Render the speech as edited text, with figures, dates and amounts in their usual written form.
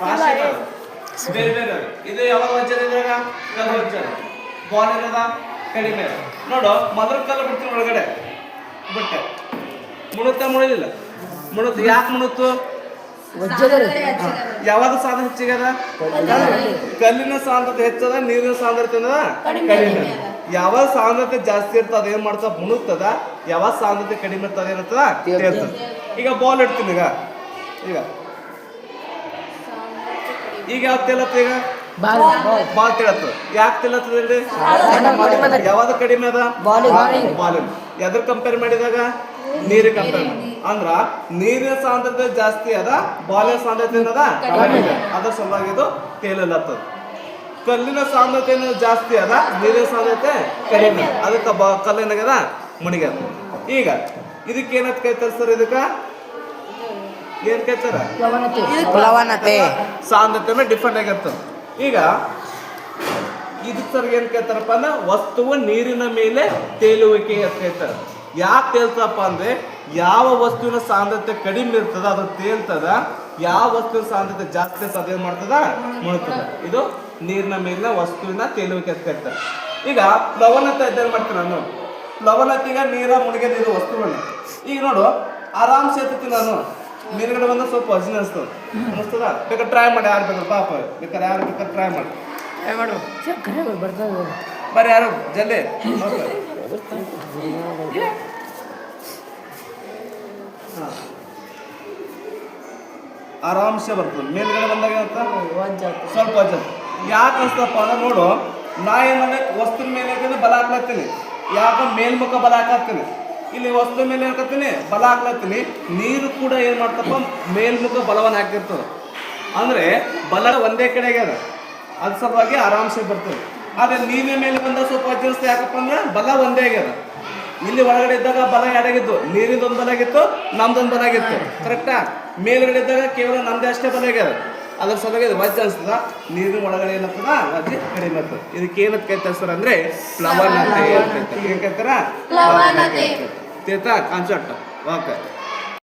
ರಾಶಿ ಬೇರೆ ಬೇರೆ ಇದು ಯಾವಾಗ ವಜ್ಜದ ಇದ್ರಾಗ ಕಲ್ಲು ವಜ್ಜದ ಬಾಲ್ ಏನದ ಕಡಿಮೆ ನೋಡು ಮೊದಲು ಕಲ್ಲು ಬಿಡ್ತೀನಿ ಒಳಗಡೆ ಬಿಟ್ಟೆ ಮುಳುದಿಲ್ಲ ಮುಳುತ್ತು ಯಾಕೆ ಮುಳುತ್ತು ಯಾವಾಗ ಸಾಂದ್ರ ಹೆಚ್ಚಿಗದ ಕಲ್ಲಿನ ಸಾಂದ್ರತೆ ಹೆಚ್ಚದ ನೀರಿನ ಸಾಂದ್ರತೆ ಕಡಿಮೆ ಯಾವಾಗ ಸಾಂದ್ರತೆ ಜಾಸ್ತಿ ಇರ್ತದ ಏನ್ ಮಾಡ್ತದ ಮುಳುಗ್ತದ ಯಾವಾಗ ಸಾಂದ್ರತೆ ಕಡಿಮೆ ಇರ್ತದ ಏನಂತದ ತೇಲ್ತದ ಈಗ ಬಾಲ್ ಇಡ್ತೀನಿ ಈಗ ಯಾವ್ದು ತೇಲತ್ತ ಈಗ ಬಾಲ್ ತೇಳತ್ತ ಯಾಕೆ ತೇಲತ್ತದ ಯಾವಾಗ ಕಡಿಮೆ ಅದ ಬಾಲ್ ಎದ್ರ ಕಂಪೇರ್ ಮಾಡಿದಾಗ ನೀರಿಗೆ ಕಂಪೇರ್ ಮಾಡಿ ಅಂದ್ರ ನೀರಿನ ಸಾಂದ್ರತೆ ಜಾಸ್ತಿ ಅದ ಬಾಲಿನ ಸಾಂದ್ರತೆ ಏನದ ಕಡಿಮೆ ಅದ್ರ ಸಲುವಾಗಿ ಇದು ತೇಲತ್ತದ ಕಲ್ಲಿನ ಸಾಂದ್ರತೆ ಜಾಸ್ತಿ ಅದ ನೀರಿನ ಸಾಂದ್ರತೆ ಕಡಿಮೆ ಅದಕ್ಕೆ ಕಲ್ಲು ಏನಾಗ್ಯದ ಮುಣಿಗ್ಯದ ಈಗ ಇದಕ್ಕೆ ಏನಂತ ಕೈತಾರ ಸರ್ ಇದಕ್ಕ ಏನ್ ಕೈತಾರ ಪ್ಲವನತೆ ಸಾಂದ್ರತೆ ಡಿಫರೆಂಟ್ ಆಗಿರ್ತದ ಈಗ ಇದಕ್ಕೆ ಸರ್ ಏನ್ ಕೇಳ್ತಾರಪ್ಪ ಅಂದ್ರೆ ವಸ್ತುವು ನೀರಿನ ಮೇಲೆ ತೇಲುವಿಕೆ ಅಂತ ಕೇಳ್ತಾರ ಯಾಕೆ ತೇಲ್ತದಪ್ಪ ಅಂದ್ರೆ ಯಾವ ವಸ್ತುವಿನ ಸಾಂದ್ರತೆ ಕಡಿಮೆ ಇರ್ತದ ಅದು ತೇಲ್ತದ ಯಾವ ವಸ್ತುವಿನ ಸಾಂದ್ರತೆ ಜಾಸ್ತಿ ಇರ್ತದ ಅದೇನ್ ಮಾಡ್ತದ ಮುಳುಗ್ತದ ಇದು ನೀರಿನ ಮೇಲಿನ ವಸ್ತುವಿನ ತೇಲುವಿಕೆ ಅಂತ ಕರೀತಾರೆ ಈಗ ಪ್ಲವನತೆ ಅಧ್ಯಯನ ಮಾಡ್ತೀನಿ ನಾನು ಪ್ಲವನತೆಗ ನೀರ ಮುಳುಗ್ಯದ ಇದು ವಸ್ತುಗಳನ್ನ ಈಗ ನೋಡು ಆರಾಮ್ ಸೇರ್ತೀನಿ ನಾನು ಮೇಲ್ಗಡೆ ಬಂದ್ರೆ ಸ್ವಲ್ಪ ಅರ್ಜುನ್ ಅನಿಸ್ತದ ಬೇಕಾದ್ರೆ ಟ್ರೈ ಮಾಡಿ ಯಾರು ಬೇಕಾದ್ರೆ ಪಾಪ ಬೇಕಾದ್ರೆ ಯಾರು ಬೇಕಾದ್ರೆ ಟ್ರೈ ಮಾಡಿ ಬರ್ರಿ ಯಾರು ಜಲ್ದಿ ಆರಾಮ್ಸೆ ಬರ್ತದೆ ಮೇಲ್ಗಡೆ ಬಂದಾಗ ಸ್ವಲ್ಪ ಅಜ್ಜ ಯಾಕೆ ಅನ್ಸ್ತಪ್ಪ ಅಂದ್ರೆ ನೋಡು ನಾ ಏನ ವಸ್ತು ಮೇಲೆ ಬಲ ಹಾಕ್ಲತ್ತೀನಿ ಯಾಕೆ ಮೇಲ್ಮುಖ ಬಲ ಹಾಕತ್ತೀನಿ ಇಲ್ಲಿ ವಸ್ತು ಮೇಲೆ ಹಾಕತ್ತೀನಿ ಬಲ ಹಾಕ್ಲತ್ತೀನಿ ನೀರು ಕೂಡ ಏನ್ ಮಾಡ್ತಪ್ಪ ಮೇಲ್ಮುಖ ಬಲವನ್ನು ಹಾಕಿರ್ತದೆ ಅಂದ್ರೆ ಬಲ ಒಂದೇ ಕಡೆಗೆ ಅದ ಅದ್ ಸಲುವಾಗಿ ಆರಾಮ್ಸೆ ಬರ್ತದೆ ಆದ್ರೆ ನೀರಿನ ಮೇಲೆ ಬಂದ ಸ್ವಲ್ಪ ಅಜ್ಜಿಸ್ತಾ ಯಾಕಪ್ಪ ಅಂದ್ರೆ ಬಲ ಒಂದೇ ಆಗ್ಯದ ಇಲ್ಲಿ ಒಳಗಡೆ ಇದ್ದಾಗ ಬಲ ಎರಡಾಗಿತ್ತು ನೀರಿಂದೊಂದು ಬಲ ಆಗಿತ್ತು ನಮ್ದೊಂದು ಬಲ ಆಗಿತ್ತು ಕರೆಕ್ಟಾ ಮೇಲ್ಗಡೆ ಇದ್ದಾಗ ಕೇವಲ ನಮ್ದೇ ಅಷ್ಟೇ ಬಲ ಆಗ್ಯದ ಅದ್ರ ಸಲುವಾಗಿ ವಜ್ಜೆ ಅನ್ಸ್ತದ ನೀರಿನ ಒಳಗಡೆ ಏನಂತದ ವಜ್ಜೆ ಕಡಿಮೆ ಆಗ್ತದೆ ಇದಕ್ಕೆ ಏನಂತ ಕೈತಾರ ಸರ್ ಅಂದ್ರೆ ಪ್ಲವನತೆ ಏನ್ ಕೈತಾರ ತೇತಾ ಕಾನ್ಸೆಪ್ಟ್ ಓಕೆ